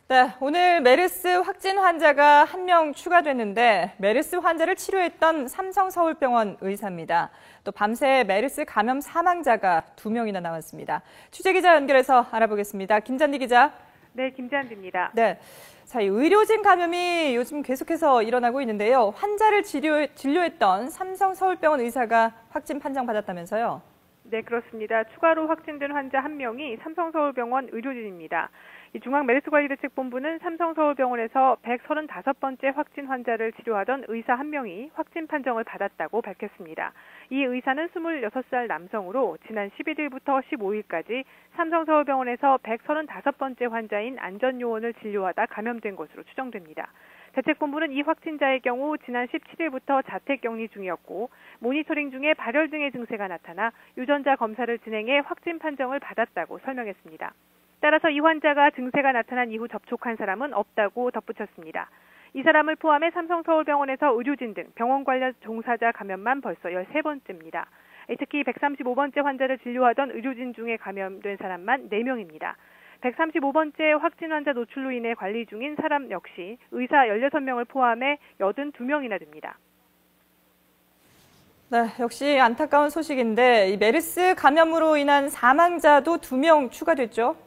네, 오늘 메르스 확진 환자가 1명 추가됐는데 메르스 환자를 치료했던 삼성서울병원 의사입니다. 또 밤새 메르스 감염 사망자가 2명이나 나왔습니다. 취재기자 연결해서 알아보겠습니다. 김잔디 기자. 네, 김잔디입니다. 네, 자, 이 의료진 감염이 요즘 계속해서 일어나고 있는데요. 환자를 진료했던 삼성서울병원 의사가 확진 판정받았다면서요? 네, 그렇습니다. 추가로 확진된 환자 1명이 삼성서울병원 의료진입니다. 이 중앙메르스관리대책본부는 삼성서울병원에서 135번째 확진 환자를 치료하던 의사 1명이 확진 판정을 받았다고 밝혔습니다. 이 의사는 26살 남성으로 지난 11일부터 15일까지 삼성서울병원에서 135번째 환자인 안전요원을 진료하다 감염된 것으로 추정됩니다. 대책본부는 이 확진자의 경우 지난 17일부터 자택격리 중이었고 모니터링 중에 발열 등의 증세가 나타나 유전자 검사를 진행해 확진 판정을 받았다고 설명했습니다. 따라서 이 환자가 증세가 나타난 이후 접촉한 사람은 없다고 덧붙였습니다. 이 사람을 포함해 삼성서울병원에서 의료진 등 병원 관련 종사자 감염만 벌써 13번째입니다. 특히 135번째 환자를 진료하던 의료진 중에 감염된 사람만 4명입니다. 135번째 확진 환자 노출로 인해 관리 중인 사람 역시 의사 16명을 포함해 82명이나 됩니다. 네, 역시 안타까운 소식인데 이 메르스 감염으로 인한 사망자도 2명 추가됐죠?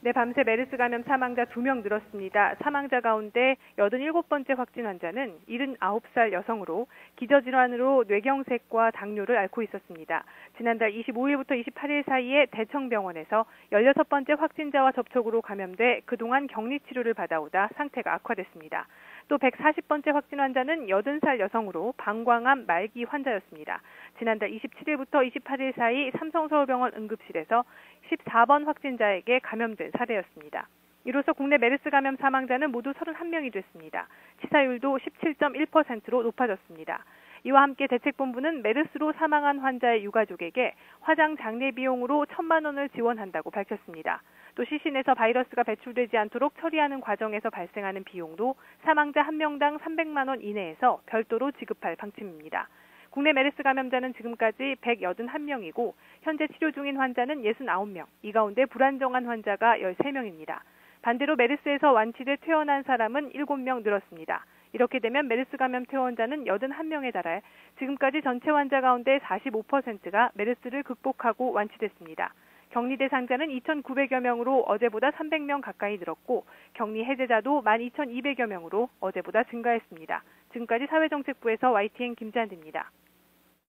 네, 밤새 메르스 감염 사망자 2명 늘었습니다. 사망자 가운데 87번째 확진 환자는 79살 여성으로 기저질환으로 뇌경색과 당뇨를 앓고 있었습니다. 지난달 25일부터 28일 사이에 대청병원에서 16번째 확진자와 접촉으로 감염돼 그동안 격리치료를 받아오다 상태가 악화됐습니다. 또 140번째 확진 환자는 80살 여성으로 방광암 말기 환자였습니다. 지난달 27일부터 28일 사이 삼성서울병원 응급실에서 14번 확진자에게 감염된 사례였습니다. 이로써 국내 메르스 감염 사망자는 모두 31명이 됐습니다. 치사율도 17.1%로 높아졌습니다. 이와 함께 대책본부는 메르스로 사망한 환자의 유가족에게 화장 장례 비용으로 1,000만 원을 지원한다고 밝혔습니다. 또 시신에서 바이러스가 배출되지 않도록 처리하는 과정에서 발생하는 비용도 사망자 1명당 300만 원 이내에서 별도로 지급할 방침입니다. 국내 메르스 감염자는 지금까지 181명이고 현재 치료 중인 환자는 69명, 이 가운데 불안정한 환자가 13명입니다. 반대로 메르스에서 완치돼 퇴원한 사람은 7명 늘었습니다. 이렇게 되면 메르스 감염 퇴원자는 81명에 달해 지금까지 전체 환자 가운데 45%가 메르스를 극복하고 완치됐습니다. 격리 대상자는 2,900여 명으로 어제보다 300명 가까이 늘었고 격리 해제자도 12,200여 명으로 어제보다 증가했습니다. 지금까지 사회정책부에서 YTN 김잔디입니다.